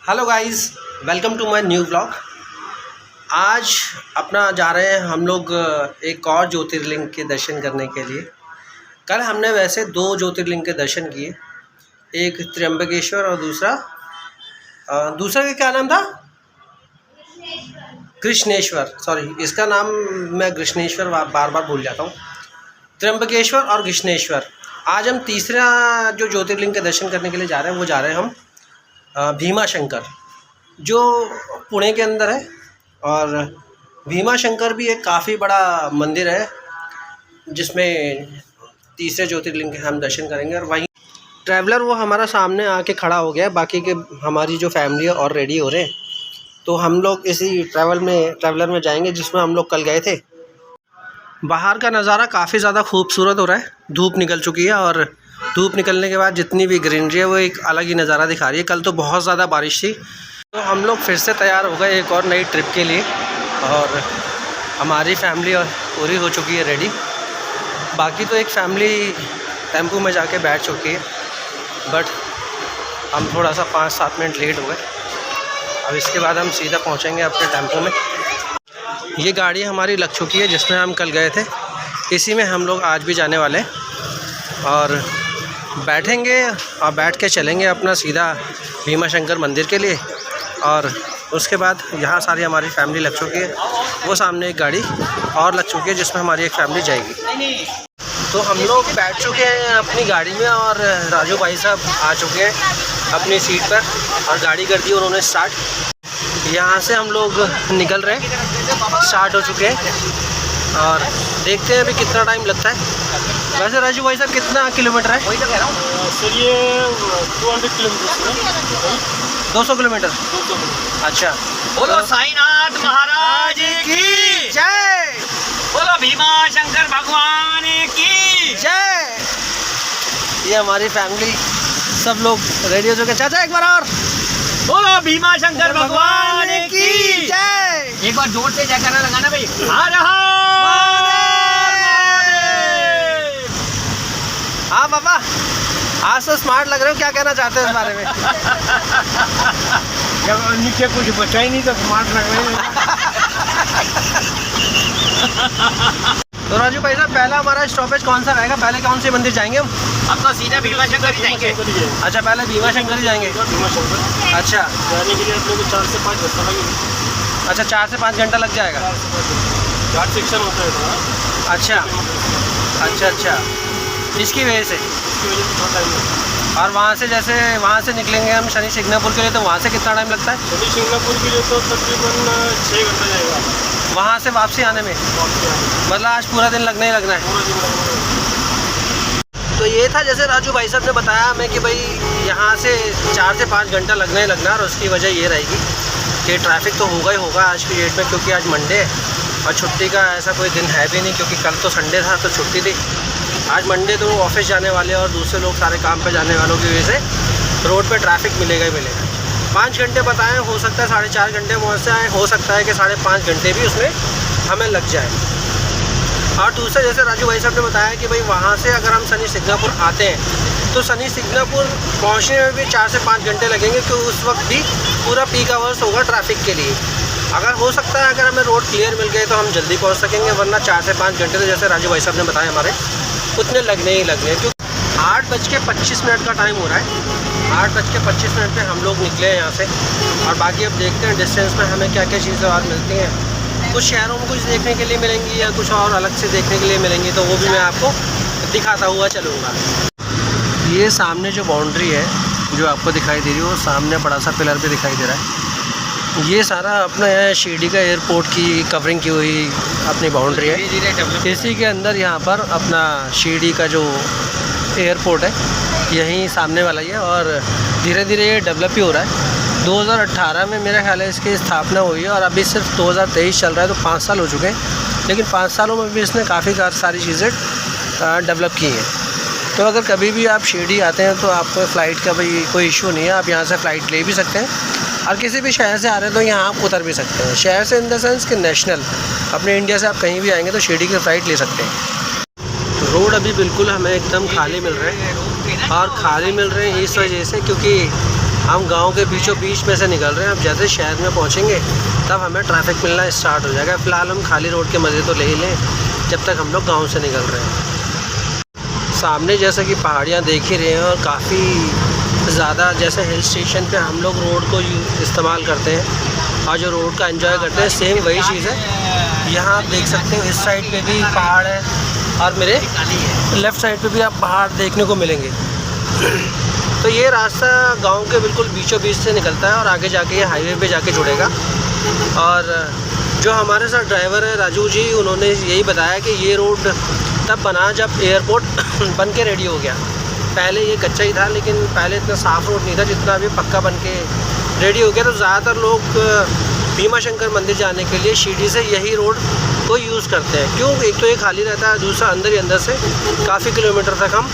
Hello guys, welcome to my new blog. आज अपना जा रहे हैं हम लोग एक और ज्योतिर्लिंग के दर्शन करने के लिए। कल हमने वैसे दो ज्योतिर्लिंग के दर्शन किए, एक त्र्यंबकेश्वर और दूसरा का क्या नाम था? कृष्णेश्वर। सॉरी, इसका नाम मैं कृष्णेश्वर बार बार भूल जाता हूँ। त्र्यंबकेश्वर और कृष्णेश्वर। आज हम तीसरा जो ज्योतिर्लिंग के दर्शन करने के लिए जा रहे हैं वो जा रहे हैं हम भीमा शंकर, जो पुणे के अंदर है। और भीमा शंकर भी एक काफ़ी बड़ा मंदिर है जिसमें तीसरे ज्योतिर्लिंग के हम दर्शन करेंगे। और वहीं ट्रैवलर वो हमारा सामने आके खड़ा हो गया है, बाकी के हमारी जो फैमिली है और रेडी हो रहे हैं। तो हम लोग इसी ट्रैवलर में जाएंगे जिसमें हम लोग कल गए थे। बाहर का नज़ारा काफ़ी ज़्यादा खूबसूरत हो रहा है। धूप निकल चुकी है और धूप निकलने के बाद जितनी भी ग्रीनरी है वो एक अलग ही नज़ारा दिखा रही है। कल तो बहुत ज़्यादा बारिश थी, तो हम लोग फिर से तैयार हो गए एक और नई ट्रिप के लिए। और हमारी फैमिली पूरी हो चुकी है रेडी। बाकी तो एक फैमिली टेम्पो में जाके बैठ चुकी है, बट हम थोड़ा सा 5-7 मिनट लेट हो गए। अब इसके बाद हम सीधा पहुंचेंगे अपने टेम्पो में। ये गाड़ी हमारी लग चुकी है जिसमें हम कल गए थे, इसी में हम लोग आज भी जाने वाले हैं। और बैठेंगे और बैठ के चलेंगे अपना सीधा भीमा शंकर मंदिर के लिए। और उसके बाद यहाँ सारी हमारी फैमिली लग चुकी है। वो सामने एक गाड़ी और लग चुकी है जिसमें हमारी एक फैमिली जाएगी। तो हम लोग बैठ चुके हैं अपनी गाड़ी में और राजू भाई साहब आ चुके हैं अपनी सीट पर और गाड़ी कर दी उन्होंने स्टार्ट। यहाँ से हम लोग निकल रहे हैं, स्टार्ट हो चुके हैं और देखते हैं अभी कितना टाइम लगता है। वैसे राजू भाई साहब कितना किलोमीटर है? वही तो कह रहा हूँ सर, ये 200 किलोमीटर। 200 किलोमीटर। अच्छा, बोलो साईनाथ महाराज की जय, बोलो भीमा शंकर भगवान की जय। ये हमारी फैमिली सब लोग रेडी हो चुके हैं। चाचा एक बार और बोलो भीमा शंकर भगवान की जय। एक बार जोर से जयकारा लगाना भाई। हर हर महादेव। हाँ पापा, आज तो स्मार्ट लग रहे हो, क्या कहना चाहते हो इस बारे में? जब नीचे कुछ बचा ही नहीं तो स्मार्ट लग रहे हैं। तो राजू भाई साहब, पहला हमारा स्टॉपेज कौन सा रहेगा? पहले कौन से मंदिर जाएंगे हम? अब तो सीधा भीमा शंकर ही जाएंगे। अच्छा, पहले भीमा शंकर ही जाएंगे। भीमा शंकर अच्छा, जाने के लिए आप लोग को 4 से 5 घंटा लगेगा। अच्छा 4 से 5 घंटा लग जाएगा। 4 से 5 घाट सेक्शन होता है थोड़ा। अच्छा अच्छा अच्छा, इसकी वजह से थोड़ा टाइम लगता है। और वहाँ से जैसे वहाँ से निकलेंगे हम शनि सिग्नापुर के लिए, तो वहाँ से कितना टाइम लगता है? शनि सिंगापुर के लिए तो तकरीबन 6 घंटा जाएगा वहाँ से वापसी आने में। मतलब आज पूरा दिन लगना ही लगना है। पूरा दिन लगेगा। तो ये था जैसे राजू भाई साहब ने बताया हमें कि भाई यहाँ से 4 से 5 घंटा लगना ही लगना है। और उसकी वजह ये रहेगी कि ट्रैफिक तो होगा ही होगा आज की डेट में, क्योंकि आज मंडे है और छुट्टी का ऐसा कोई दिन है भी नहीं, क्योंकि कल तो संडे था तो छुट्टी थी। आज मंडे तो ऑफिस जाने वाले और दूसरे लोग सारे काम पे जाने वालों की वजह से रोड पे ट्रैफिक मिलेगा ही मिलेगा। 5 घंटे बताएं, हो सकता है 4.5 घंटे वहाँ से आए, हो सकता है कि 5.5 घंटे भी उसमें हमें लग जाए। और दूसरा जैसे राजू भाई साहब ने बताया कि भाई वहाँ से अगर हम शनि सिग्नापुर आते हैं तो शनि सिग्नापुर पहुँचने में भी 4 से 5 घंटे लगेंगे, क्योंकि उस वक्त भी पूरा पीक आवर्स होगा ट्रैफिक के लिए। अगर हो सकता है अगर हमें रोड क्लियर मिल गए तो हम जल्दी पहुँच सकेंगे, वरना 4 से 5 घंटे तो जैसे राजू भाई साहब ने बताया हमारे उतने लगने ही लगने। क्योंकि 8:25 का टाइम हो रहा है। 8:25 पे हम लोग निकले हैं यहाँ से। और बाकी अब देखते हैं डिस्टेंस में हमें क्या क्या चीज़ें और मिलती हैं। कुछ शहरों में कुछ देखने के लिए मिलेंगी या कुछ और अलग से देखने के लिए मिलेंगी, तो वो भी मैं आपको दिखाता हुआ चलूँगा। ये सामने जो बाउंड्री है जो आपको दिखाई दे रही है, वो सामने बड़ा सा पिलर पे दिखाई दे रहा है। ये सारा अपना शिरडी का एयरपोर्ट की कवरिंग की हुई अपनी बाउंड्री है। इसी के अंदर यहाँ पर अपना शिरडी का जो एयरपोर्ट है यहीं सामने वाला ही है। और धीरे धीरे ये डेवलप ही हो रहा है। 2018 में मेरा ख्याल है इसकी स्थापना हुई है और अभी सिर्फ 2023 चल रहा है, तो 5 साल हो चुके हैं। लेकिन 5 सालों में भी इसने काफ़ी सारी चीज़ें डेवलप की हैं। तो अगर कभी भी आप शिरडी आते हैं तो आपको फ़्लाइट का भाई कोई इशू नहीं है, आप यहाँ से फ़्लाइट ले भी सकते हैं। और किसी भी शहर से आ रहे हैं तो यहाँ आप उतर भी सकते हैं। शहर से इन द सेंस कि नेशनल, अपने इंडिया से आप कहीं भी आएंगे तो शिरडी की फ़्लाइट ले सकते हैं। रोड अभी बिल्कुल हमें एकदम खाली मिल रहे हैं, और खाली मिल रहे हैं इस वजह से क्योंकि हम गांव के बीचों बीच में से निकल रहे हैं। अब जैसे शहर में पहुंचेंगे तब हमें ट्रैफिक मिलना स्टार्ट हो जाएगा। फ़िलहाल हम खाली रोड के मज़े तो ले ही लें जब तक हम लोग गांव से निकल रहे हैं। सामने जैसे कि पहाड़ियाँ देख ही रहे हैं और काफ़ी ज़्यादा जैसे हिल स्टेशन पे हम लोग रोड को इस्तेमाल करते हैं और जो रोड का एंजॉय करते हैं, सेम वही चीज़ है। यहाँ आप देख सकते हो इस साइड पे भी पहाड़ है और मेरे लेफ़्ट साइड पे भी आप पहाड़ देखने को मिलेंगे। तो ये रास्ता गांव के बिल्कुल बीचों बीच से निकलता है और आगे जाके ये हाईवे पे जाके जुड़ेगा। और जो हमारे साथ ड्राइवर है राजू जी, उन्होंने यही बताया कि ये रोड तब बना जब एयरपोर्ट बन के रेडी हो गया। पहले ये कच्चा ही था, लेकिन पहले इतना साफ़ रोड नहीं था जितना अभी पक्का बन के रेडी हो गया। तो ज़्यादातर लोग भीमा शंकर मंदिर जाने के लिए शिरडी से यही रोड को यूज़ करते हैं। क्यों? एक तो ये खाली रहता है, दूसरा अंदर ही अंदर से काफ़ी किलोमीटर तक हम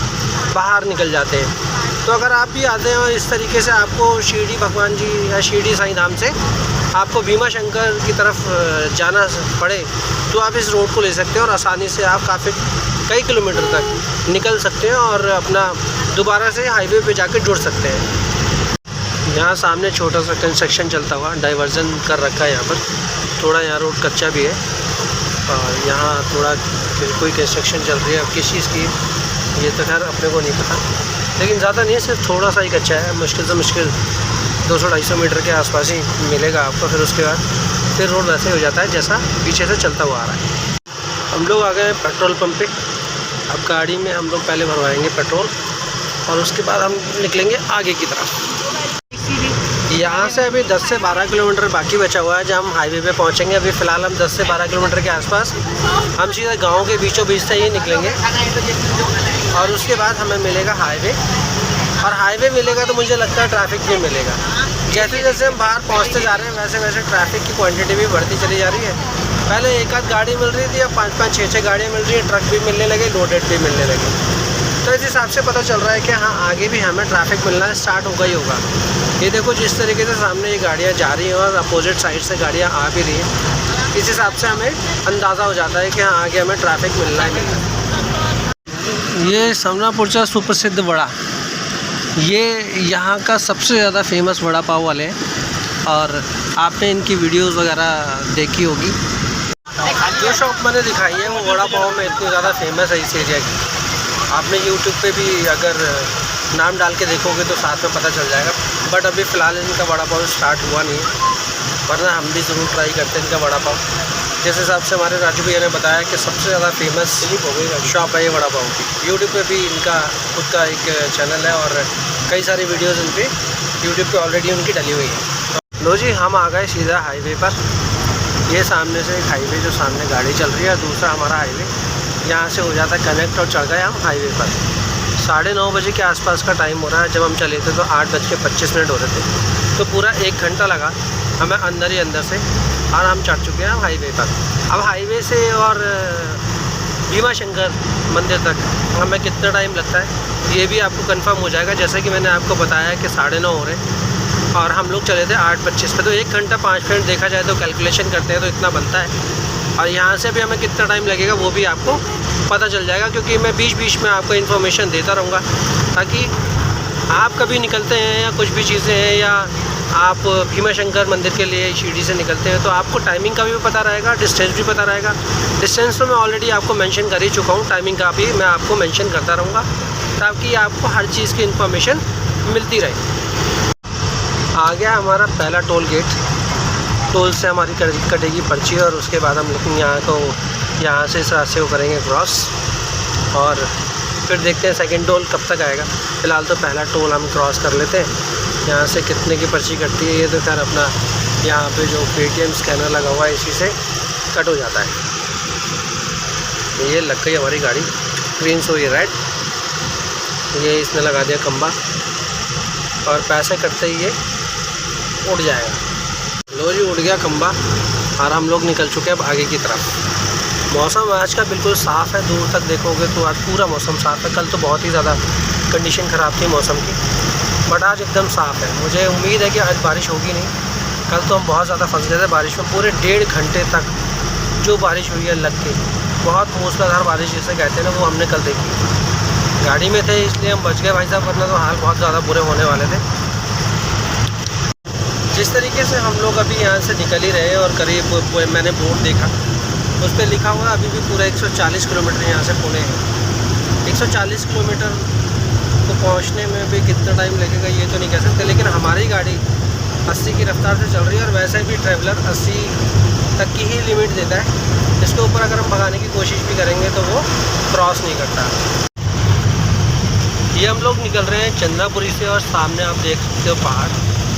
बाहर निकल जाते हैं। तो अगर आप भी आते हैं और इस तरीके से आपको शिरडी भगवान जी या शिरडी साईं धाम से आपको भीमा शंकर की तरफ जाना पड़े तो आप इस रोड को ले सकते हैं और आसानी से आप कई किलोमीटर तक निकल सकते हैं और अपना दोबारा से हाईवे पे जाकर जुड़ सकते हैं। यहाँ सामने छोटा सा कंस्ट्रक्शन चलता हुआ डाइवर्जन कर रखा है। यहाँ पर थोड़ा यहाँ रोड कच्चा भी है और यहाँ थोड़ा कोई कंस्ट्रक्शन चल रही है। अब किस चीज़ की ये तो खैर अपने को नहीं पता, लेकिन ज़्यादा नहीं है, सिर्फ थोड़ा सा ही कच्चा है। मुश्किल से मुश्किल 200-250 मीटर के आसपास ही मिलेगा आपको। फिर उसके बाद फिर रोड वैसे हो जाता है जैसा पीछे से चलता हुआ आ रहा है। हम लोग आ गए पेट्रोल पंप पे। अब गाड़ी में हम लोग पहले भरवाएंगे पेट्रोल और उसके बाद हम निकलेंगे आगे की तरफ। यहाँ से अभी 10 से 12 किलोमीटर बाकी बचा हुआ है जब हम हाईवे पे पहुँचेंगे। अभी फ़िलहाल हम 10 से 12 किलोमीटर के आसपास हम सीधा गांव के बीचों बीच से ही निकलेंगे और उसके बाद हमें मिलेगा हाईवे। और हाईवे मिलेगा तो मुझे लगता है ट्रैफिक भी मिलेगा। जैसे जैसे हम बाहर पहुँचते जा रहे हैं वैसे वैसे ट्रैफिक की क्वांटिटी भी बढ़ती चली जा रही है। पहले एक आध गाड़ी मिल रही थी, अब 5-5, 6-6 गाड़ियाँ मिल रही है। ट्रक भी मिलने लगे, लोडेड भी मिलने लगे। तो इस हिसाब से पता चल रहा है कि हाँ, आगे भी हमें ट्रैफिक मिलना स्टार्ट होगा ही होगा। ये देखो जिस तरीके से सामने ये गाड़ियाँ जा रही हैं और अपोजिट साइड से गाड़ियाँ आ भी रही हैं, इस हिसाब से हमें अंदाज़ा हो जाता है कि हाँ, आगे हमें ट्रैफिक मिलना ही मिलना है। ये समनापुरचा सुप्रसिद्ध वड़ा, ये यहाँ का सबसे ज़्यादा फेमस वड़ा पाव वाले हैं और आपने इनकी वीडियोस वगैरह देखी होगी। जो शॉप मैंने दिखाई है वो वड़ा पाव में इतनी ज़्यादा फेमस है इस एरिया की। आपने यूट्यूब पे भी अगर नाम डाल के देखोगे तो साथ में पता चल जाएगा। बट अभी फ़िलहाल इनका वड़ा पाव स्टार्ट हुआ नहीं है, वरना हम भी ज़रूर ट्राई करते हैं इनका वड़ा पाव। जिस हिसाब से हमारे राजू भैया ने बताया कि सबसे ज़्यादा फेमस शॉप है ये वड़ा पाव की। यूट्यूब पे भी इनका खुद का एक चैनल है और कई सारी वीडियोज़ इन पर यूट्यूब पर ऑलरेडी उनकी डली हुई है। लो जी, हम आ गए सीधा हाईवे पर। ये सामने से एक हाईवे जो सामने गाड़ी चल रही है, दूसरा हमारा हाईवे यहाँ से हो जाता है कनेक्ट और चढ़ गए हम हाईवे पर। 9:30 बजे के आसपास का टाइम हो रहा है। जब हम चले थे तो 8:25 हो रहे थे, तो पूरा 1 घंटा लगा हमें अंदर ही अंदर से और हम चढ़ चुके हैं हाईवे पर। अब हाईवे से और भीमा शंकर मंदिर तक हमें कितना टाइम लगता है ये भी आपको कंफर्म हो जाएगा। जैसे कि मैंने आपको बताया कि 9:30 हो रहे हैं और हम लोग चले थे 8:25 पे, तो 1 घंटा 5 मिनट देखा जाए तो कैलकुलेशन करते हैं तो इतना बनता है। और यहाँ से भी हमें कितना टाइम लगेगा वो भी आपको पता चल जाएगा, क्योंकि मैं बीच बीच में आपको इन्फॉर्मेशन देता रहूँगा ताकि आप कभी निकलते हैं या कुछ भी चीज़ें हैं या आप भीमा शंकर मंदिर के लिए शिरडी से निकलते हैं तो आपको टाइमिंग का भी पता रहेगा, डिस्टेंस भी पता रहेगा। डिस्टेंस तो मैं ऑलरेडी आपको मेंशन कर ही चुका हूँ, टाइमिंग का भी मैं आपको मेंशन करता रहूँगा ताकि आपको हर चीज़ की इन्फॉर्मेशन मिलती रहे। आ गया हमारा पहला टोल गेट। टोल से हमारी कटेगी पर्ची और उसके बाद हम लोग यहाँ से इस रास्ते को करेंगे क्रॉस और फिर देखते हैं सेकंड टोल कब तक आएगा। फ़िलहाल तो पहला टोल हम क्रॉस कर लेते हैं। यहाँ से कितने की पर्ची कटती है ये तो खैर अपना यहाँ पे जो पेटीएम स्कैनर लगा हुआ है इसी से कट हो जाता है। ये लग गई हमारी गाड़ी, ग्रीन सो ये रेड, ये इसने लगा दिया खंबा और पैसे कटते ही ये उड़ जाएगा। लो जी, उड़ गया खंबा और हम लोग निकल चुके हैं अब आगे की तरफ। मौसम आज का बिल्कुल साफ़ है, दूर तक देखोगे तो आज पूरा मौसम साफ़ है। कल तो बहुत ही ज़्यादा कंडीशन ख़राब थी मौसम की, बट आज एकदम साफ़ है। मुझे उम्मीद है कि आज बारिश होगी नहीं। कल तो हम बहुत ज़्यादा फंस गए थे बारिश में, पूरे 1.5 घंटे तक जो बारिश हुई है लग के, बहुत मूसलाधार बारिश जिसे कहते हैं ना, वो हमने कल देखी। गाड़ी में थे इसलिए हम बच गए भाई साहब, वरना तो हाल बहुत ज़्यादा बुरे होने वाले थे। इस तरीके से हम लोग अभी यहाँ से निकल ही रहे हैं और करीब मैंने बोर्ड देखा, उस पर लिखा हुआ अभी भी पूरा 140 किलोमीटर यहाँ से पुणे है। 140 किलोमीटर को पहुँचने में भी कितना टाइम लगेगा ये तो नहीं कह सकते, लेकिन हमारी गाड़ी 80 की रफ्तार से चल रही है और वैसे भी ट्रैवलर 80 तक की ही लिमिट देता है। इसके ऊपर अगर हम भगाने की कोशिश भी करेंगे तो वो क्रॉस नहीं करता। ये हम लोग निकल रहे हैं चंद्रापुरी से और सामने आप देख सकते हो पहाड़।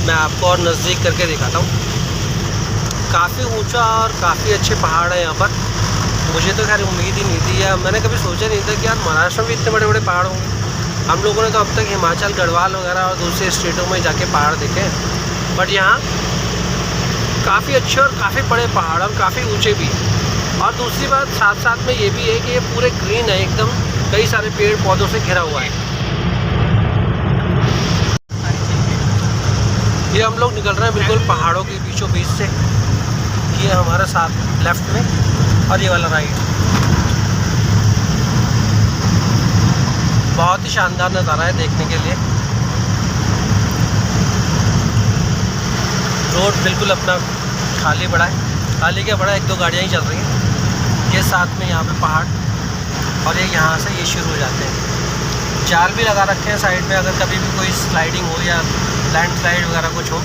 मैं आपको और नज़दीक करके दिखाता हूँ। काफ़ी ऊंचा और काफ़ी अच्छे पहाड़ है यहाँ पर। मुझे तो खैर उम्मीद ही नहीं थी या मैंने कभी सोचा नहीं था कि यार महाराष्ट्र में भी इतने बड़े बड़े पहाड़ होंगे। हम लोगों ने तो अब तक हिमाचल, गढ़वाल वगैरह और दूसरे स्टेटों में जाके पहाड़ देखे हैं, बट यहाँ काफ़ी अच्छे और काफ़ी बड़े पहाड़ और काफ़ी ऊंचे भी हैं। और दूसरी बात साथ साथ में ये भी है कि ये पूरे ग्रीन है एकदम, कई सारे पेड़ पौधों से घिरा हुआ है। ये हम लोग निकल रहे हैं बिल्कुल पहाड़ों के बीचों बीच से। ये हमारे साथ लेफ्ट में और ये वाला राइट। बहुत ही शानदार नज़ारा है देखने के लिए। रोड बिल्कुल अपना खाली पड़ा है, खाली क्या पड़ा है, 1-2 गाड़ियाँ ही चल रही हैं। ये साथ में यहाँ पे पहाड़ और ये यहाँ से ये शुरू हो जाते हैं। जाल भी लगा रखे हैं साइड में, अगर कभी भी कोई स्लाइडिंग हो या लैंडस्लाइड वगैरह कुछ हो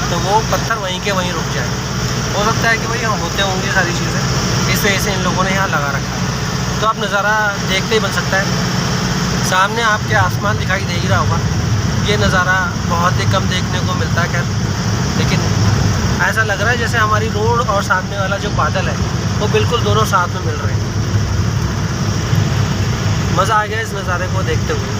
तो वो पत्थर वहीं के वहीं रुक जाए। हो सकता है कि भाई हम होते होंगे सारी चीज़ें, इस वजह से इन लोगों ने यहाँ लगा रखा है। तो आप नज़ारा देखते ही बन सकता है। सामने आपके आसमान दिखाई दे ही रहा होगा। ये नज़ारा बहुत ही कम देखने को मिलता है खैर, लेकिन ऐसा लग रहा है जैसे हमारी रोड और सामने वाला जो बादल है वो बिल्कुल दोनों साथ में मिल रहे हैं। मज़ा आ गया इस नज़ारे को देखते हुए।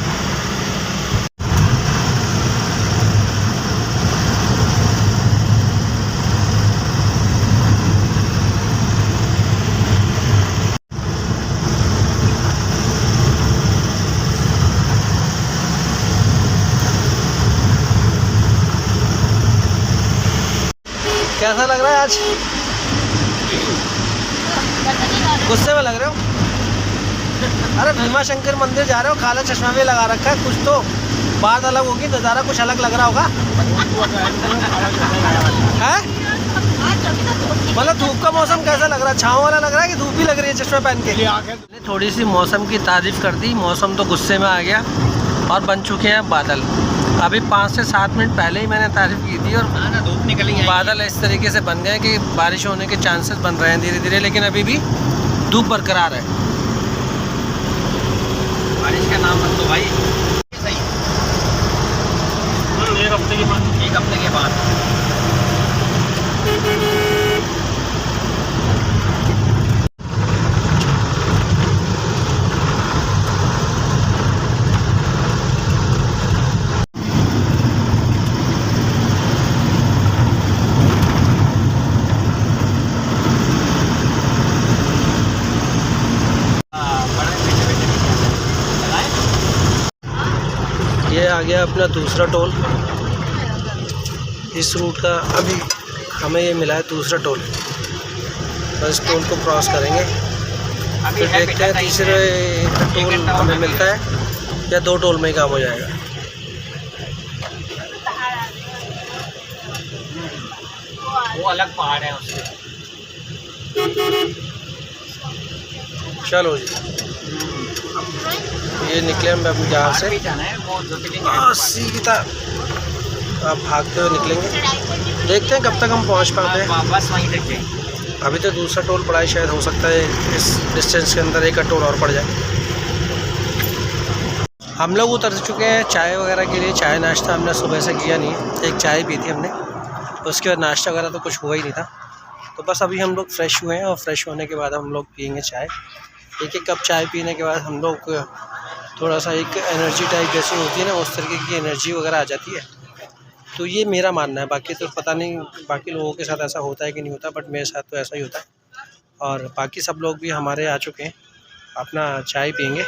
कैसा लग रहा है आज? गुस्से में लग रहे हो? अरे भीमा शंकर मंदिर जा रहे हो, काला चश्मा भी लगा रखा है, कुछ तो बात अलग होगी, नज़ारा कुछ अलग लग रहा होगा है? मतलब धूप का मौसम कैसा लग रहा है? छाँव वाला लग रहा है कि धूप भी लग रही है चश्मा पहन के? थोड़ी सी मौसम की तारीफ कर दी, मौसम तो गुस्से में आ गया और बन चुके हैं बादल। अभी 5 से 7 मिनट पहले ही मैंने तारीफ की थी और धूप निकली बादल इस तरीके से बन गए कि बारिश होने के चांसेस बन रहे हैं धीरे धीरे, लेकिन अभी भी धूप बरकरार है। बारिश का नाम मत लो भाई। सही, एक हफ्ते के बाद। 1 हफ्ते के बाद। ये आ गया अपना दूसरा टोल। इस रूट का अभी हमें ये मिला है दूसरा टोल। बस टोल को क्रॉस करेंगे फिर देखते हैं तीसरे टोल हमें मिलता है या 2 टोल में ही काम हो जाएगा। वो अलग पहाड़ है उससे। चलो जी, ये निकले हम अपनी जहाँ से सीधा अब भागते हुए निकलेंगे। देखते हैं कब तक हम पहुँच पाते हैं। बस वहीं देखें। अभी तो दूसरा टोल पड़ा है, शायद हो सकता है इस डिस्टेंस के अंदर एक टोल और पड़ जाए। हम लोग उतर चुके हैं चाय वगैरह के लिए। चाय नाश्ता हमने सुबह से किया नहीं है, एक चाय पी थी हमने, उसके बाद नाश्ता वगैरह तो कुछ हुआ ही नहीं था। तो बस अभी हम लोग फ्रेश हुए हैं और फ्रेश होने के बाद हम लोग पियेंगे चाय। 1-1 कप चाय पीने के बाद हम लोग थोड़ा सा एक एनर्जी टाइप जैसी होती है ना, उस तरीके की एनर्जी वगैरह आ जाती है। तो ये मेरा मानना है, बाकी तो पता नहीं बाकी लोगों के साथ ऐसा होता है कि नहीं होता, बट मेरे साथ तो ऐसा ही होता है। और बाकी सब लोग भी हमारे आ चुके हैं, अपना चाय पियेंगे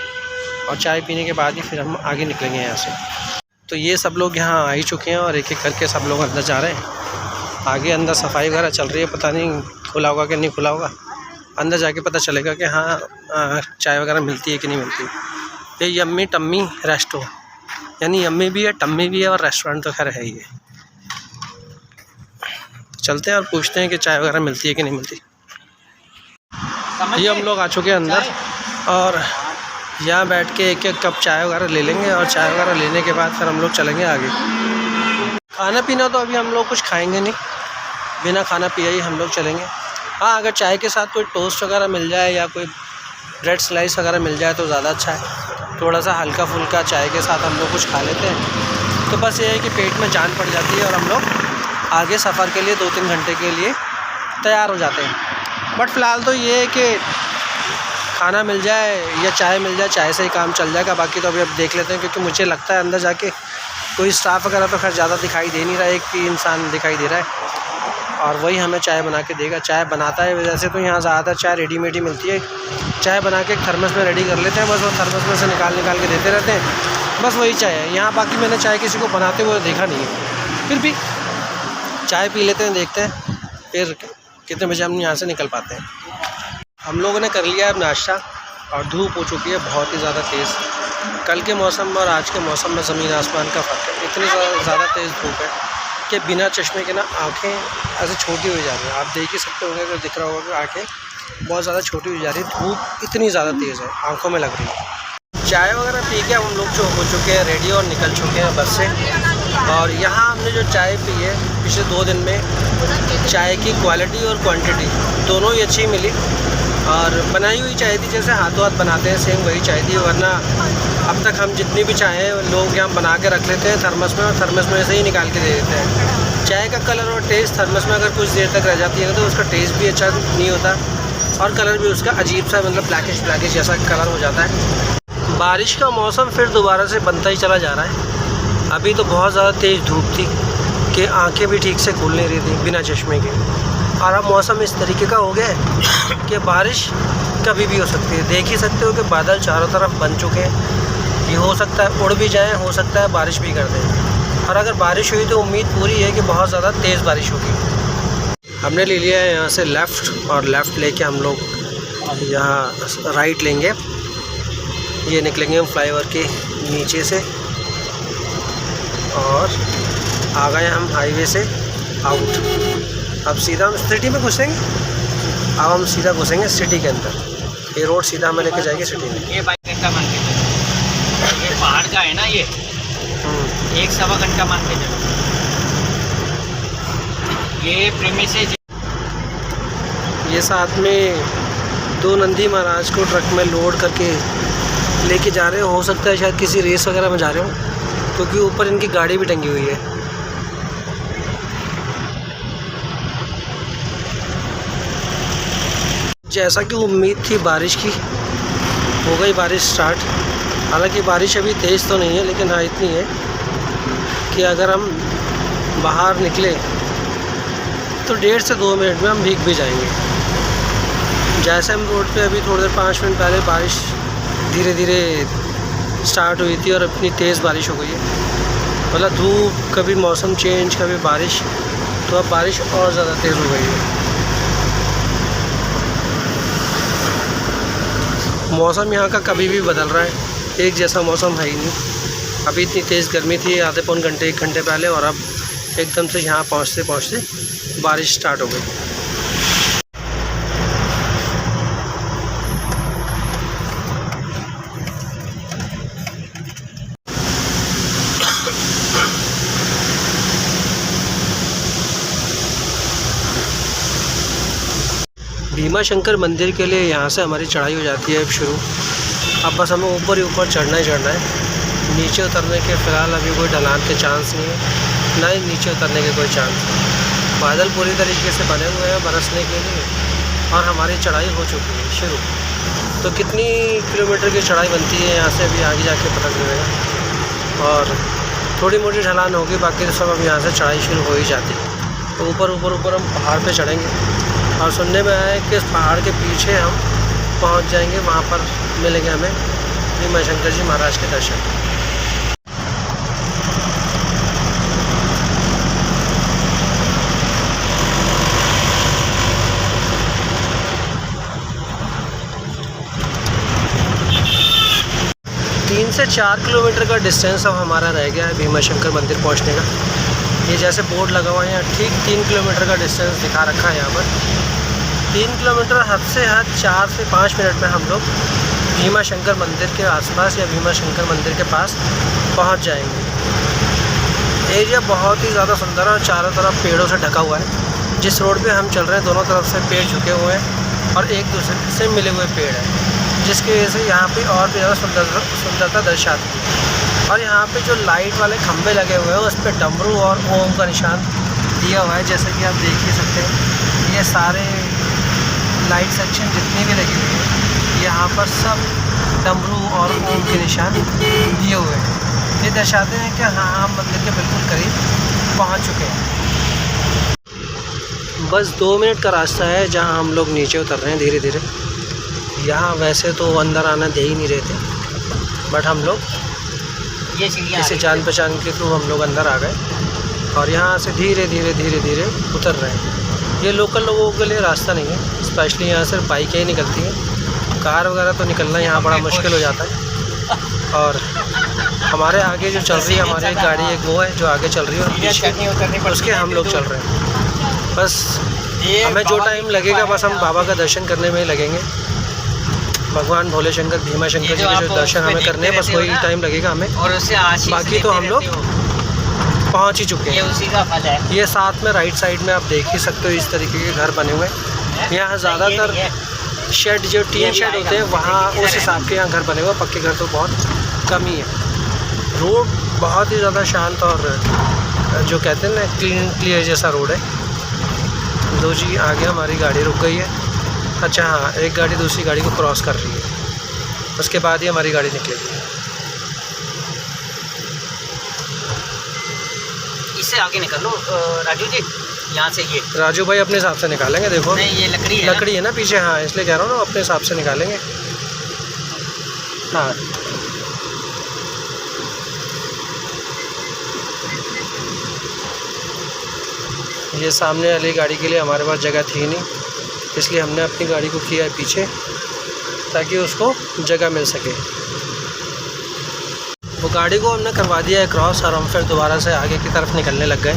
और चाय पीने के बाद ही फिर हम आगे निकलेंगे यहाँ से। तो ये सब लोग यहाँ आ ही चुके हैं और एक एक करके सब लोग अंदर जा रहे हैं। आगे अंदर सफाई वगैरह चल रही है, पता नहीं खुला होगा कि नहीं खुला होगा। अंदर जाके पता चलेगा कि हाँ चाय वगैरह मिलती है कि नहीं मिलती। ये यम्मी टम्मी रेस्टो, यानी यम्मी भी है, टम्मी भी है और रेस्टोरेंट तो खैर है ही है। चलते हैं और पूछते हैं कि चाय वगैरह मिलती है कि नहीं मिलती। ये हम लोग आ चुके हैं अंदर और यहाँ बैठ के एक एक कप चाय वगैरह ले लेंगे और चाय वगैरह लेने के बाद फिर हम लोग चलेंगे आगे। खाना पीना तो अभी हम लोग कुछ खाएंगे नहीं, बिना खाना पिए ही हम लोग चलेंगे। हाँ, अगर चाय के साथ कोई टोस्ट वगैरह मिल जाए या कोई ब्रेड स्लाइस वगैरह मिल जाए तो ज़्यादा अच्छा है। थोड़ा सा हल्का फुल्का चाय के साथ हम लोग कुछ खा लेते हैं तो बस ये है कि पेट में जान पड़ जाती है और हम लोग आगे सफ़र के लिए 2-3 घंटे के लिए तैयार हो जाते हैं। बट फ़िलहाल तो ये है कि खाना मिल जाए या चाय मिल जाए, चाय से ही काम चल जाएगा। बाकी तो अभी अब देख लेते हैं, क्योंकि मुझे लगता है अंदर जाके कोई स्टाफ वगैरह तो खैर ज़्यादा दिखाई दे नहीं रहा है, एक ही इंसान दिखाई दे रहा है और वही हमें चाय बना के देगा। चाय बनाता है वैसे तो यहाँ ज़्यादातर चाय रेडीमेड ही मिलती है, चाय बना के एक थर्मस में रेडी कर लेते हैं, बस वो थर्मस में से निकाल के देते रहते हैं, बस वही चाय है यहाँ। बाकी मैंने चाय किसी को बनाते हुए देखा नहीं है। फिर भी चाय पी लेते हैं, देखते हैं फिर कितने बजे हम यहाँ से निकल पाते हैं। हम लोगों ने कर लिया है अब नाश्ता और धूप हो चुकी है बहुत ही ज़्यादा तेज़। कल के मौसम और आज के मौसम में ज़मीन आसमान का फ़र्क है। इतनी ज़्यादा तेज़ धूप है कि बिना चश्मे के ना आँखें ऐसे छोटी हो जा रही हैं। आप देख ही सकते होंगे, अगर दिख रहा होगा कि आँखें बहुत ज़्यादा छोटी हो जा रही है, धूप इतनी ज़्यादा तेज़ है, आँखों में लग रही है। चाय वगैरह पी के हम लोग जो हो चुके हैं रेडी और निकल चुके हैं बस से। और यहाँ हमने जो चाय पी है पिछले 2 दिन में, चाय की क्वालिटी और क्वांटिटी दोनों ही अच्छी मिली और बनाई हुई चाय थी, जैसे हाथों हाथ बनाते हैं सेम वही चाय थी। वरना अब तक हम जितनी भी चाय हैं लोग यहाँ बना के रख लेते हैं थर्मस में और थर्मस में से ही निकाल के दे देते हैं। चाय का कलर और टेस्ट थर्मस में अगर कुछ देर तक रह जाती है तो उसका टेस्ट भी अच्छा नहीं होता और कलर भी उसका अजीब सा, मतलब ब्लैकिश जैसा कलर हो जाता है। बारिश का मौसम फिर दोबारा से बनता ही चला जा रहा है। अभी तो बहुत ज़्यादा तेज़ धूप थी कि आंखें भी ठीक से खुल नहीं रही थी बिना चश्मे के, और अब मौसम इस तरीके का हो गया है कि बारिश कभी भी हो सकती है। देख ही सकते हो कि बादल चारों तरफ बन चुके हैं, ये हो सकता है उड़ भी जाए, हो सकता है बारिश भी कर दें। और अगर बारिश हुई तो उम्मीद पूरी है कि बहुत ज़्यादा तेज़ बारिश होगी। हमने ले लिया है यहाँ से लेफ़्ट और लेफ़्ट लेके हम लोग यहाँ राइट लेंगे। ये निकलेंगे हम फ्लाईओवर के नीचे से और आ गए हम हाईवे से आउट। अब सीधा हम सिटी में घुसेंगे। अब हम सीधा घुसेंगे सिटी के अंदर। ये रोड सीधा हमें लेके जाएगी सिटी में। ये 22 घंटा मान के चलो, ये पहाड़ का है ना, ये 1-1.25 घंटा मान के चलो। ये प्रेमिसेस, ये साथ में 2 नंदी महाराज को ट्रक में लोड करके लेके जा रहे हो सकता है शायद किसी रेस वगैरह में जा रहे हो, क्योंकि ऊपर इनकी गाड़ी भी टंगी हुई है। जैसा कि उम्मीद थी बारिश की, हो गई बारिश स्टार्ट। हालांकि बारिश अभी तेज़ तो नहीं है, लेकिन हाँ इतनी है कि अगर हम बाहर निकले तो 1.5 से 2 मिनट में हम भीग भी जाएंगे। जैसे हम रोड पे अभी थोड़ी देर 5 मिनट पहले बारिश धीरे धीरे स्टार्ट हुई थी और इतनी तेज़ बारिश हो गई है, मतलब धूप, कभी मौसम चेंज, कभी बारिश, तो अब बारिश और ज़्यादा तेज़ हो गई है। मौसम यहाँ का कभी भी बदल रहा है, एक जैसा मौसम है ही नहीं। अभी इतनी तेज़ गर्मी थी आधे पौन घंटे 1 घंटे पहले, और अब एकदम से यहाँ पहुँचते पहुँचते बारिश स्टार्ट हो गई। भीमा शंकर मंदिर के लिए यहाँ से हमारी चढ़ाई हो जाती है अब शुरू। अब बस हमें ऊपर ही ऊपर चढ़ना ही चढ़ना है। नीचे उतरने के फ़िलहाल अभी कोई ढलान के चांस नहीं है, ना ही नीचे उतरने के कोई चांस। बादल पूरी तरीके से बने हुए हैं बरसने के लिए और हमारी चढ़ाई हो चुकी है शुरू। तो कितनी किलोमीटर की चढ़ाई बनती है यहाँ से अभी आगे जाके पता चलेगा, और थोड़ी मोटी ढलान होगी, बाकी तो सब अब यहाँ से चढ़ाई शुरू हो ही जाती है। तो ऊपर हम पहाड़ पे चढ़ेंगे और सुनने में आया है कि इस पहाड़ के पीछे हम पहुँच जाएंगे, वहाँ पर मिलेंगे हमें भीमा शंकर जी महाराज के दर्शन। से 4 किलोमीटर का डिस्टेंस अब हमारा रह गया है भीमा शंकर मंदिर पहुंचने का। ये जैसे बोर्ड लगा हुआ है यहाँ ठीक 3 किलोमीटर का डिस्टेंस दिखा रखा है यहाँ पर। 3 किलोमीटर हद से हद 4 से 5 मिनट में हम लोग भीमा शंकर मंदिर के आसपास या भीमा शंकर मंदिर के पास पहुँच जाएंगे। एरिया बहुत ही ज़्यादा सुंदर है और चारों तरफ पेड़ों से ढका हुआ है। जिस रोड पे हम चल रहे हैं दोनों तरफ से पेड़ झुके हुए हैं और एक दूसरे से मिले हुए पेड़ हैं, जिसकी वजह से यहाँ पे और भी ज़्यादा सुंदरता दर्शाती है। और यहाँ पे जो लाइट वाले खंभे लगे हुए हैं उस पर डमरू और ओम का निशान दिया हुआ है, जैसे कि आप देख ही सकते हैं। ये सारे लाइट सेक्शन जितने भी लगे हुए हैं यहाँ पर सब डमरू और ओम के निशान दिए हुए हैं। ये दर्शाते हैं कि हाँ हम मंदिर के बिल्कुल करीब पहुँच चुके हैं। बस 2 मिनट का रास्ता है जहाँ हम लोग नीचे उतर रहे हैं धीरे धीरे। यहाँ वैसे तो अंदर आना दे ही नहीं रहे थे, बट हम लोग किसी जान पहचान के थ्रू हम लोग अंदर आ गए और यहाँ से धीरे धीरे उतर रहे हैं। ये लोकल लोगों के लिए रास्ता नहीं है, स्पेशली यहाँ सिर्फ बाइकें ही निकलती हैं। कार वगैरह तो निकलना यहाँ बड़ा मुश्किल हो जाता है। और हमारे आगे जो चल रही है हमारी गाड़ी एक वो है जो आगे चल रही है और पीछे उसके हम लोग चल रहे हैं। बस हमें जो टाइम लगेगा बस हम बाबा का दर्शन करने में ही लगेंगे। भगवान भोले शंकर भीमा शंकर जी के जो दर्शन हमें करने हैं बस वही टाइम लगेगा हमें, और बाकी तो हम लोग पहुंच ही चुके हैं। उसी का फल है। ये साथ में राइट साइड में आप देख ही सकते हो इस तरीके के घर बने हुए हैं। यहाँ ज़्यादातर शेड जो टीन शेड होते हैं वहाँ उस हिसाब के यहाँ घर बने हुए, पक्के घर तो बहुत कम ही है। रोड बहुत ही ज़्यादा शांत और जो कहते हैं ना क्लियर जैसा रोड है। दो जी आगे हमारी गाड़ी रुक गई है। अच्छा हाँ, एक गाड़ी दूसरी गाड़ी को क्रॉस कर रही है, उसके बाद ही हमारी गाड़ी निकलेगी। इससे आगे निकल लो राजू जी, यहाँ से ये राजू भाई अपने हिसाब से निकालेंगे। देखो नहीं, ये लकड़ी है ना पीछे, हाँ इसलिए कह रहा हूँ ना अपने हिसाब से निकालेंगे। हाँ ये सामने वाली गाड़ी के लिए हमारे पास जगह थी नहीं, इसलिए हमने अपनी गाड़ी को किया है पीछे ताकि उसको जगह मिल सके। वो गाड़ी को हमने करवा दिया है क्रॉस और हम फिर दोबारा से आगे की तरफ निकलने लग गए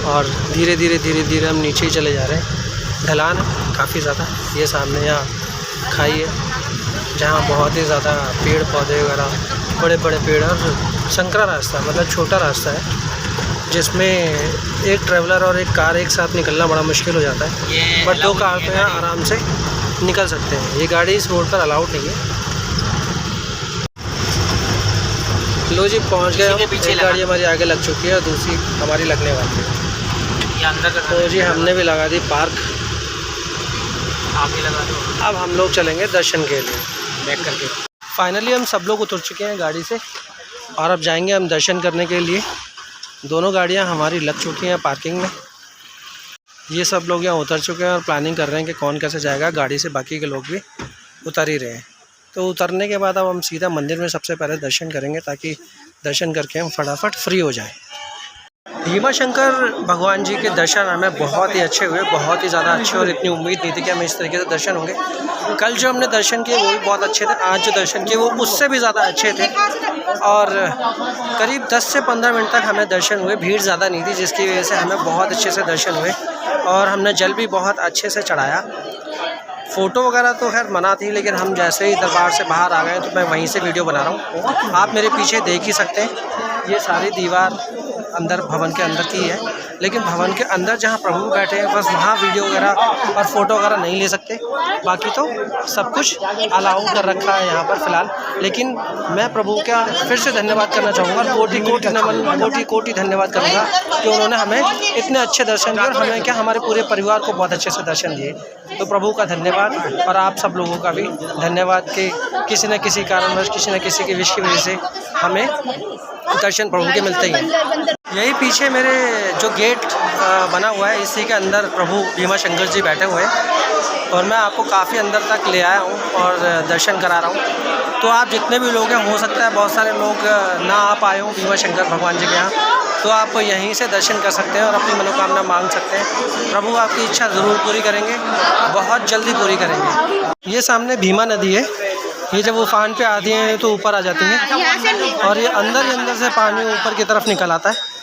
और धीरे धीरे हम नीचे ही चले जा रहे हैं। ढलान है काफ़ी ज़्यादा। ये सामने यहाँ खाई है जहाँ बहुत ही ज़्यादा पेड़ पौधे वगैरह बड़े बड़े पेड़ और संकरा रास्ता, मतलब छोटा रास्ता है जिसमें एक ट्रैवलर और एक कार एक साथ निकलना बड़ा मुश्किल हो जाता है, बट 2 कार तो यहाँ आराम से निकल सकते हैं। ये गाड़ी इस रोड पर अलाउड नहीं है। लो जी पहुँच गए हम। एक गाड़ी हमारी आगे लग चुकी है और दूसरी हमारी लगने वाली है। तो जी हमने भी लगा दी पार्क, आगे लगा दो। अब हम लोग चलेंगे दर्शन के लिए बैक करके। फाइनली हम सब लोग उतर चुके हैं गाड़ी से और अब जाएंगे हम दर्शन करने के लिए। दोनों गाड़ियां हमारी लग चुकी हैं पार्किंग में। ये सब लोग यहाँ उतर चुके हैं और प्लानिंग कर रहे हैं कि कौन कैसे जाएगा। गाड़ी से बाकी के लोग भी उतर ही रहे हैं। तो उतरने के बाद अब हम सीधा मंदिर में सबसे पहले दर्शन करेंगे ताकि दर्शन करके हम फटाफट फ्री हो जाएं। भीमा शंकर भगवान जी के दर्शन हमें बहुत ही अच्छे हुए, बहुत ही ज़्यादा अच्छे, और इतनी उम्मीद नहीं थी कि हमें इस तरीके से दर्शन होंगे। कल जो हमने दर्शन किए वो भी बहुत अच्छे थे, आज जो दर्शन किए वो उससे भी ज़्यादा अच्छे थे और करीब 10 से 15 मिनट तक हमें दर्शन हुए। भीड़ ज़्यादा नहीं थी जिसकी वजह से हमें बहुत अच्छे से दर्शन हुए और हमने जल भी बहुत अच्छे से चढ़ाया। फ़ोटो वगैरह तो खैर मना थी, लेकिन हम जैसे ही दरबार से बाहर आ गए तो मैं वहीं से वीडियो बना रहा हूँ। आप मेरे पीछे देख ही सकते हैं, ये सारी दीवार अंदर भवन के अंदर की है, लेकिन भवन के अंदर जहाँ प्रभु बैठे हैं बस वहाँ वीडियो वगैरह और फ़ोटो वगैरह नहीं ले सकते। बाकी तो सब कुछ अलाउ कर रखा है यहाँ पर फ़िलहाल। लेकिन मैं प्रभु का फिर से धन्यवाद करना चाहूँगा, कोटि कोटि नमन, कोटि कोटि धन्यवाद करूँगा कि उन्होंने हमें इतने अच्छे दर्शन दिए और हमें क्या हमारे पूरे परिवार को बहुत अच्छे से दर्शन दिए। तो प्रभु का धन्यवाद और आप सब लोगों का भी धन्यवाद कि किसी न किसी कारणवश, किसी न किसी के विश की वजह से हमें दर्शन प्रभु के मिलते ही हैं। यही पीछे मेरे जो गेट बना हुआ है इसी के अंदर प्रभु भीमा शंकर जी बैठे हुए हैं और मैं आपको काफ़ी अंदर तक ले आया हूँ और दर्शन करा रहा हूँ। तो आप जितने भी लोग हैं, हो सकता है बहुत सारे लोग ना आ पाए हों भीमा शंकर भगवान जी के यहाँ, तो आप यहीं से दर्शन कर सकते हैं और अपनी मनोकामना मांग सकते हैं। प्रभु आपकी इच्छा ज़रूर पूरी करेंगे, बहुत जल्दी पूरी करेंगे। ये सामने भीमा नदी है, ये जब उफान पे आती हैं तो ऊपर आ जाती हैं और ये अंदर ही अंदर से पानी ऊपर की तरफ निकल आता है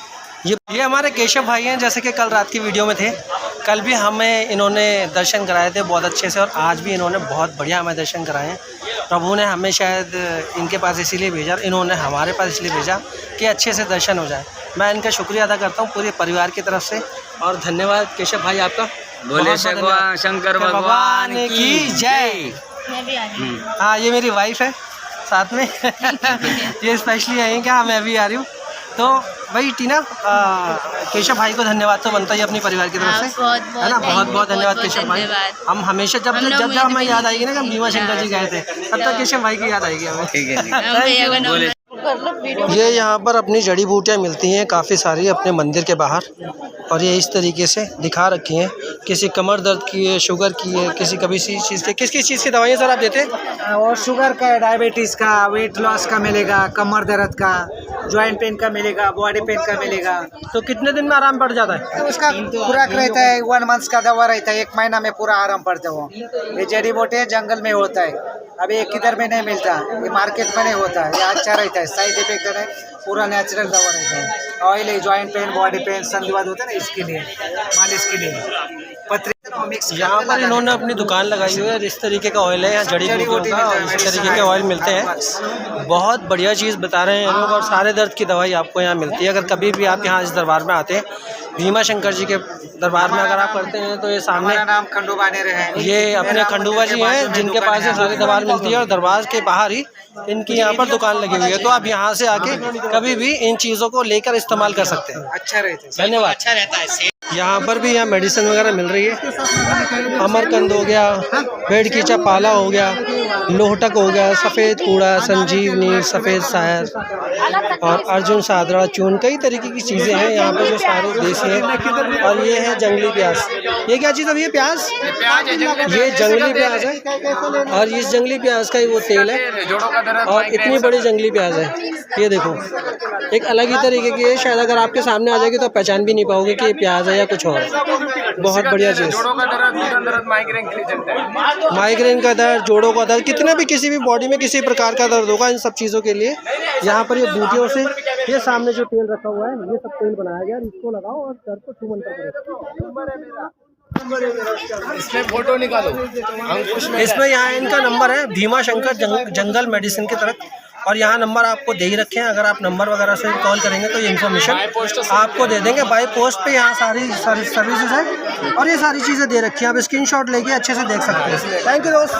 ये हमारे केशव भाई हैं, जैसे कि कल रात की वीडियो में थे। कल भी हमें इन्होंने दर्शन कराए थे बहुत अच्छे से, और आज भी इन्होंने बहुत बढ़िया हमें दर्शन कराए हैं। प्रभु ने हमें शायद इनके पास इसीलिए भेजा, इन्होंने हमारे पास इसलिए भेजा कि अच्छे से दर्शन हो जाए। मैं इनका शुक्रिया अदा करता हूँ पूरे परिवार की तरफ से, और धन्यवाद केशव भाई आपका। बोले शंकर भगवान की जय। मैं भी आ रही हूँ। हाँ, ये मेरी वाइफ है साथ में ये स्पेशली आई क्या, मैं भी आ रही हूँ। तो भाई टीना, केशव भाई को धन्यवाद तो बनता ही अपनी परिवार की तरफ से, है ना। बहुत बहुत धन्यवाद केशव भाई। हम हमेशा जब हमें याद आएगी ना कि हम भीमा शंकर जी गए थे, तब तक केशव भाई की याद आएगी हमें। ये यहाँ पर अपनी जड़ी बूटियाँ मिलती हैं काफ़ी सारी अपने मंदिर के बाहर, और ये इस तरीके से दिखा रखी हैं। किसी कमर दर्द की है, शुगर की है, किसी कभी सी चीज़ के, किस चीज़ की दवाइयाँ सर आप देते हैं? और शुगर का, डायबिटीज़ का, वेट लॉस का मिलेगा, कमर दर्द का, जॉइंट पेन का मिलेगा, बॉडी पेन का मिलेगा। तो कितने दिन में आराम पड़ जाता है? तो उसका खुराक रहता है 1 मंथ का दवा रहता है, 1 महीना में पूरा आराम पड़ता है। वो ये जड़ी बूटी जंगल में होता है, अभी एक किधर में नहीं मिलता, ये मार्केट में नहीं होता है। ये अच्छा रहता है, साइड इफेक्ट नहीं, पूरा नेचुरल दवा रहता है। ऑयल है, जॉइंट पेन, बॉडी पेन, संधिवात होता है ना, इसके लिए, मालिश के लिए पत्री मिक्स। यहाँ पर इन्होंने अपनी दुकान लगाई हुई है, इस तरीके का ऑयल है, यहाँ जड़ी बूटियों का, और इस तरीके के ऑयल मिलते हैं। बहुत बढ़िया चीज़ बता रहे हैं ये लोग, और सारे दर्द की दवाई आपको यहाँ मिलती है। अगर कभी भी आप यहाँ इस दरबार में आते हैं, भीमा शंकर जी के दरबार में अगर आप करते हैं, तो ये सामने नाम खंडूबा ने रहे, ये अपने खंडूबा जी हैं, जिनके पास ये सारी दवाई मिलती है, और दरबार के बाहर ही इनकी यहाँ पर दुकान लगी हुई है। तो आप यहाँ से आके कभी भी इन चीज़ों को लेकर इस्तेमाल कर सकते हैं। अच्छा रहता है, धन्यवाद। अच्छा रहता है। यहाँ पर भी यहाँ मेडिसिन वगैरह मिल रही है। अमरकंद हो गया, बेड कीचा पाला हो गया, लोहटक हो गया, सफ़ेद कूड़ा, संजीवनी, सफ़ेद सायर, और अर्जुन सादरा चून, कई तरीके की चीज़ें हैं यहाँ पर जो सारे देसी हैं। और ये है जंगली प्याज। ये क्या चीज़ है भैया? प्याज? ये जंगली प्याज है, और इस जंगली प्याज का ही वो तेल है, और इतनी बड़ी जंगली प्याज है। ये देखो, एक अलग ही तरीके की है, शायद अगर आपके सामने आ जाएगी तो पहचान भी नहीं पाओगे कि ये प्याज है या कुछ और। बहुत बढ़िया चीज़। माइग्रेन का दर्द, जोड़ों का दर्द, कितना भी किसी भी बॉडी में किसी प्रकार का दर्द होगा, इन सब चीज़ों के लिए यहाँ पर ये बूटियों से, ये सामने जो तेल रखा हुआ है, ये सब तेल बनाया गया, इसको लगाओ और दर्द को छू मंतर करो। इसमें फोटो निकालो। इसमें यहाँ इनका नंबर है, भीमा शंकर जंगल मेडिसिन की तरफ, और यहाँ नंबर आपको दे ही रखे हैं। अगर आप नंबर वगैरह से कॉल करेंगे तो ये इन्फॉर्मेशन आपको दे देंगे। बाय पोस्ट पे यहाँ सारी सर्विसेज है, और ये सारी चीज़ें दे रखी हैं। आप स्क्रीनशॉट लेके अच्छे से देख सकते हैं। थैंक यू दोस्त।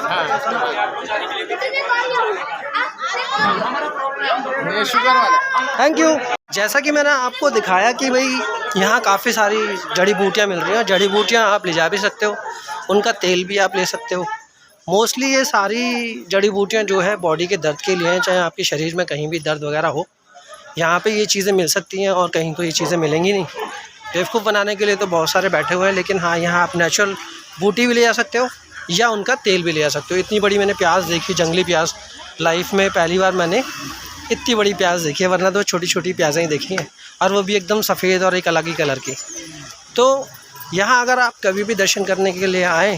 ये शुगर वाला। Thank you. जैसा कि मैंने आपको दिखाया कि भाई यहाँ काफ़ी सारी जड़ी बूटियाँ मिल रही हैं। जड़ी बूटियाँ आप ले जा भी सकते हो, उनका तेल भी आप ले सकते हो। मोस्टली ये सारी जड़ी बूटियाँ जो है बॉडी के दर्द के लिए हैं, चाहे आपके शरीर में कहीं भी दर्द वगैरह हो, यहाँ पे ये चीज़ें मिल सकती हैं, और कहीं तो ये चीज़ें मिलेंगी नहीं। बेवकूफ़ बनाने के लिए तो बहुत सारे बैठे हुए हैं, लेकिन हाँ, यहाँ आप नेचुरल बूटी भी ले जा सकते हो, या उनका तेल भी ले जा सकते हो। इतनी बड़ी मैंने प्याज देखी, जंगली प्याज, लाइफ में पहली बार मैंने इतनी बड़ी प्याज देखी है, वरना तो छोटी छोटी प्याज़ें ही देखी हैं, और वो भी एकदम सफ़ेद और एक अलग ही कलर की। तो यहाँ अगर आप कभी भी दर्शन करने के लिए आएँ,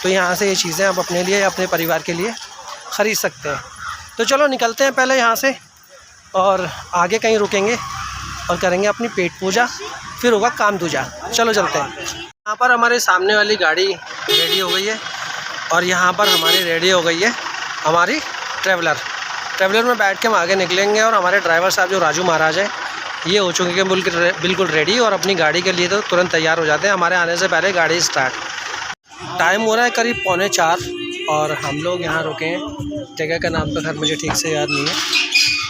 तो यहाँ से ये चीज़ें आप अपने लिए, अपने परिवार के लिए ख़रीद सकते हैं। तो चलो निकलते हैं पहले यहाँ से, और आगे कहीं रुकेंगे और करेंगे अपनी पेट पूजा, फिर होगा काम दूजा। चलो चलते हैं। यहाँ पर हमारे सामने वाली गाड़ी रेडी हो गई है, और यहाँ पर हमारी रेडी हो गई है हमारी ट्रैवलर में बैठ के हम आगे निकलेंगे। और हमारे ड्राइवर साहब जो राजू महाराज हैं, ये हो चुके हैं बिल्कुल रेडी, और अपनी गाड़ी के लिए तो तुरंत तैयार हो जाते हैं। हमारे आने से पहले गाड़ी स्टार्ट। टाइम हो रहा है करीब 3:45, और हम लोग यहाँ रुके हैं। जगह का नाम तो खैर मुझे ठीक से याद नहीं है,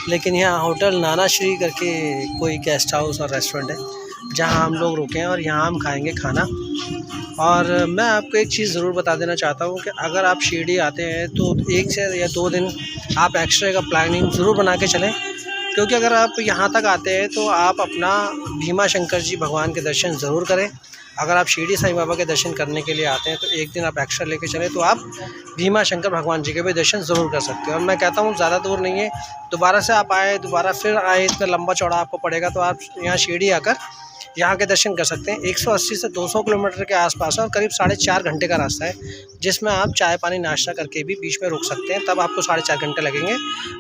लेकिन यहाँ होटल नाना श्री करके कोई गेस्ट हाउस और रेस्टोरेंट है, जहाँ हम लोग रुके हैं, और यहाँ हम खाएंगे खाना। और मैं आपको एक चीज़ ज़रूर बता देना चाहता हूँ कि अगर आप शिरडी आते हैं तो 1 से या 2 दिन आप एक्स्ट्रा का प्लानिंग ज़रूर बना के चलें, क्योंकि अगर आप यहाँ तक आते हैं तो आप अपना भीमा शंकर जी भगवान के दर्शन ज़रूर करें। अगर आप शिरडी साईं बाबा के दर्शन करने के लिए आते हैं तो 1 दिन आप एक्स्ट्रा लेके चलें, तो आप भीमा शंकर भगवान जी के भी दर्शन ज़रूर कर सकते हैं। और मैं कहता हूँ ज़्यादा दूर नहीं है, दोबारा से आप आए, दोबारा फिर आए, इतना लंबा चौड़ा आपको पड़ेगा, तो आप यहाँ शिरडी आकर यहाँ के दर्शन कर सकते हैं। 180 से 200 किलोमीटर के आसपास है, और करीब 4.5 घंटे का रास्ता है, जिसमें आप चाय पानी नाश्ता करके भी बीच में रुक सकते हैं। तब आपको 4.5 घंटे लगेंगे,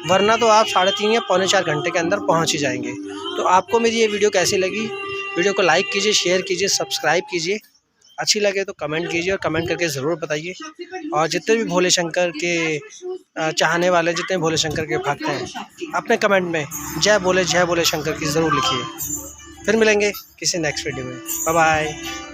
वरना तो आप 3.5 या 4.25 घंटे के अंदर पहुँच ही जाएंगे। तो आपको मेरी ये वीडियो कैसी लगी वीडियो को लाइक कीजिए, शेयर कीजिए, सब्सक्राइब कीजिए। अच्छी लगे तो कमेंट कीजिए और कमेंट करके ज़रूर बताइए। और जितने भी भोले शंकर के चाहने वाले, जितने भोले शंकर के भक्त हैं, अपने कमेंट में जय भोले शंकर की ज़रूर लिखिए। फिर मिलेंगे किसी नेक्स्ट वीडियो में। Bye bye.